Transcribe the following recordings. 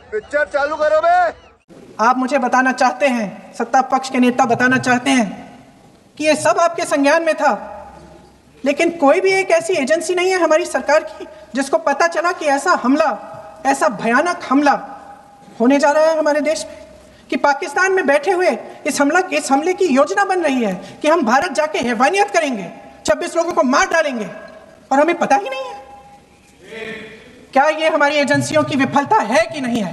Picture चालू करो बे। आप मुझे बताना चाहते हैं, सत्ता पक्ष के नेता बताना चाहते हैं कि ये सब आपके संज्ञान में था, लेकिन कोई भी एक ऐसी एजेंसी नहीं है हमारी सरकार की जिसको पता चला कि ऐसा हमला, ऐसा भयानक हमला होने जा रहा है हमारे देश में, कि पाकिस्तान में बैठे हुए इस हमले की योजना बन रही है कि हम भारत जाके हैवानियत करेंगे, 26 लोगों को मार डालेंगे, और हमें पता ही नहीं है। क्या ये हमारी एजेंसियों की विफलता है कि नहीं है?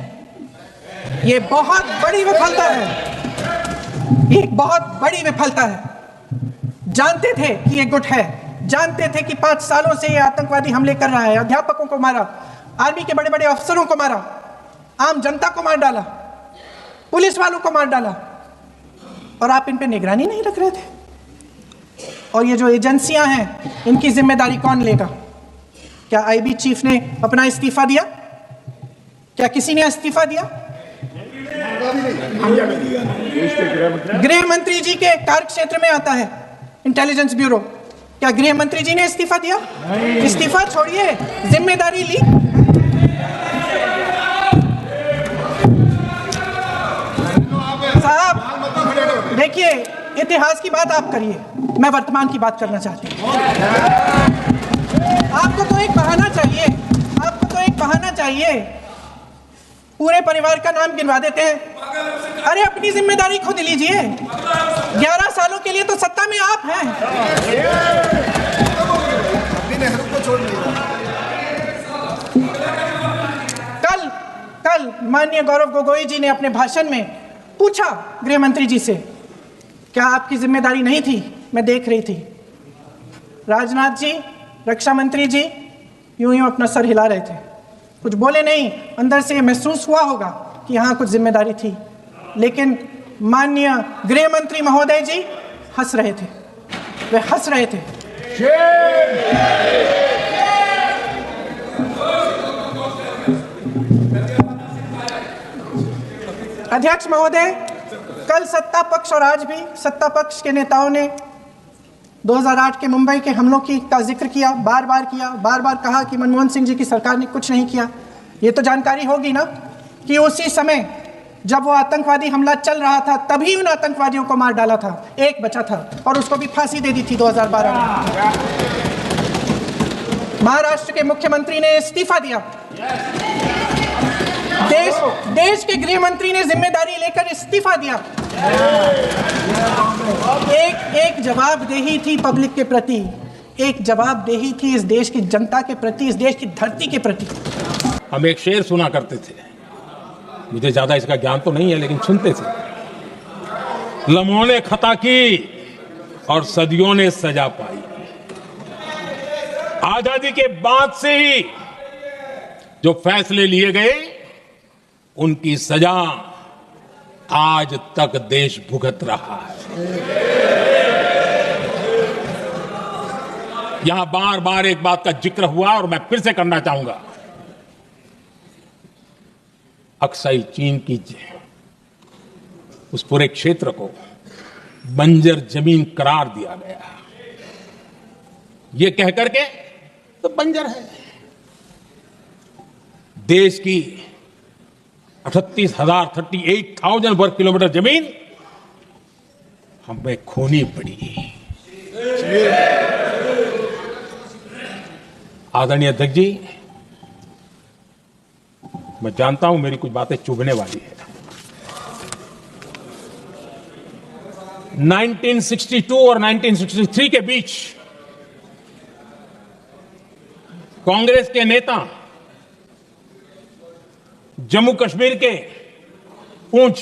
ये बहुत बड़ी विफलता है, एक बहुत बड़ी विफलता है। जानते थे कि ये गुट है, जानते थे कि 5 सालों से ये आतंकवादी हमले कर रहा है, अध्यापकों को मारा, आर्मी के बड़े बड़े अफसरों को मारा, आम जनता को मार डाला, पुलिस वालों को मार डाला, और आप इन पे निगरानी नहीं रख रहे थे। और ये जो एजेंसियां हैं, इनकी जिम्मेदारी कौन लेगा? क्या आईबी चीफ ने अपना इस्तीफा दिया? क्या किसी ने इस्तीफा दिया? गृह मंत्री जी के कार्य क्षेत्र में आता है इंटेलिजेंस ब्यूरो, क्या गृह मंत्री जी ने इस्तीफा दिया? इस्तीफा छोड़िए, जिम्मेदारी ली। साहब देखिए, इतिहास की बात आप करिए, मैं वर्तमान की बात करना चाहती हूँ। आपको तो एक बहाना चाहिए, आपको तो एक बहाना चाहिए। पूरे परिवार का नाम गिनवा देते हैं। अरे अपनी जिम्मेदारी खुद लीजिए। 11 सालों के लिए तो सत्ता में आप हैं। कल माननीय गौरव गोगोई जी ने अपने भाषण में पूछा गृह मंत्री जी से, क्या आपकी जिम्मेदारी नहीं थी? मैं देख रही थी। राजनाथ जी, रक्षा मंत्री जी यूं अपना सर हिला रहे थे, कुछ बोले नहीं। अंदर से महसूस हुआ होगा कि हाँ कुछ जिम्मेदारी थी, लेकिन माननीय गृह मंत्री महोदय जी हंस रहे थे, वे हंस रहे थे। अध्यक्ष महोदय, कल सत्ता पक्ष और आज भी सत्ता पक्ष के नेताओं ने 2008 के मुंबई के हमलों का जिक्र किया, बार बार कहा कि मनमोहन सिंह जी की सरकार ने कुछ नहीं किया। ये तो जानकारी होगी ना कि उसी समय जब वो आतंकवादी हमला चल रहा था, तभी उन आतंकवादियों को मार डाला था, एक बचा था और उसको भी फांसी दे दी थी 2012 में। महाराष्ट्र के मुख्यमंत्री ने इस्तीफा दिया। देश के गृह मंत्री ने जिम्मेदारी लेकर इस्तीफा दिया। एक जवाबदेही थी पब्लिक के प्रति, एक जवाबदेही थी इस देश की जनता के प्रति, इस देश की धरती के प्रति। हम एक शेर सुना करते थे, मुझे ज्यादा इसका ज्ञान तो नहीं है, लेकिन सुनते थे। लम्हों ने खता की और सदियों ने सजा पाई। आजादी के बाद से ही जो फैसले लिए गए, उनकी सजा आज तक देश भुगत रहा है। यहां बार बार एक बात का जिक्र हुआ और मैं फिर से करना चाहूंगा। अक्साई चीन की उस पूरे क्षेत्र को बंजर जमीन करार दिया गया, ये कहकर के तो बंजर है। देश की 38,000 वर्ग किलोमीटर जमीन हमें खोनी पड़ी। आदरणीय अध्यक्ष जी, मैं जानता हूं मेरी कुछ बातें चुभने वाली है। 1962 और 1963 के बीच कांग्रेस के नेता जम्मू कश्मीर के पूंछ,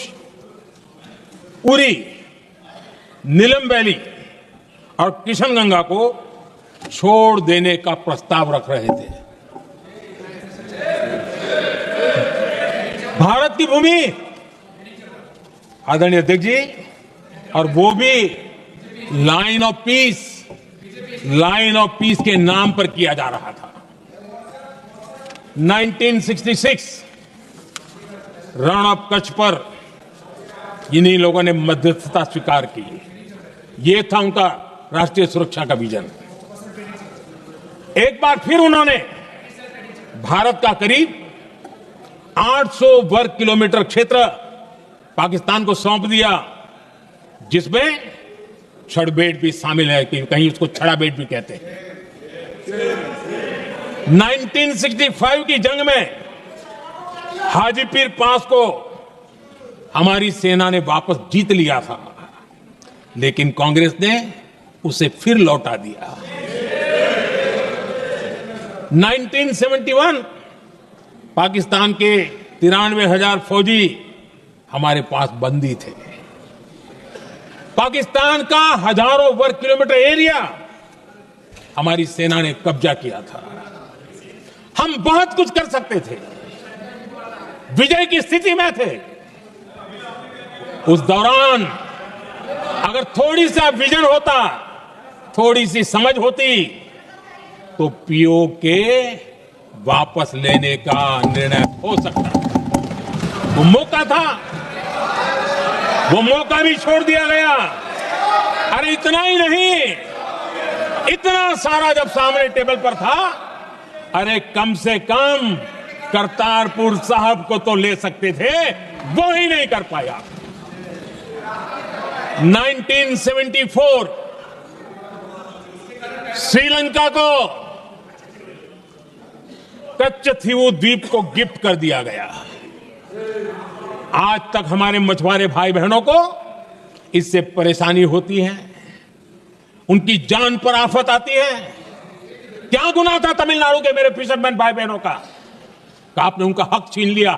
उरी, नीलम वैली और किशनगंगा को छोड़ देने का प्रस्ताव रख रहे थे। भारत की भूमि, आदरणीय अध्यक्ष जी, और वो भी लाइन ऑफ पीस के नाम पर किया जा रहा था। 1966 रण ऑफ कच्छ पर इन्हीं लोगों ने मध्यस्थता स्वीकार की। ये था उनका राष्ट्रीय सुरक्षा का विजन। एक बार फिर उन्होंने भारत का करीब 800 वर्ग किलोमीटर क्षेत्र पाकिस्तान को सौंप दिया, जिसमें छड़बेट भी शामिल है, कि कहीं उसको छड़ाबेट भी कहते हैं। 1965 की जंग में हाजीपीर पास को हमारी सेना ने वापस जीत लिया था, लेकिन कांग्रेस ने उसे फिर लौटा दिया। 1971 पाकिस्तान के 93,000 फौजी हमारे पास बंदी थे। पाकिस्तान का हजारों वर्ग किलोमीटर एरिया हमारी सेना ने कब्जा किया था। हम बहुत कुछ कर सकते थे, विजय की स्थिति में थे। उस दौरान अगर थोड़ी सा विजन होता, थोड़ी सी समझ होती, तो पीओके वापस लेने का निर्णय हो सकता। वो मौका था, वो मौका भी छोड़ दिया गया। अरे इतना ही नहीं, इतना सारा जब सामने टेबल पर था, अरे कम से कम करतारपुर साहब को तो ले सकते थे, वो ही नहीं कर पाया। 1974 श्रीलंका को कच्चथीवू द्वीप को गिफ्ट कर दिया गया। आज तक हमारे मछुआरे भाई बहनों को इससे परेशानी होती है, उनकी जान पर आफत आती है। क्या गुनाह था तमिलनाडु के मेरे फिशरमैन भाई बहनों का, आपने उनका हक छीन लिया।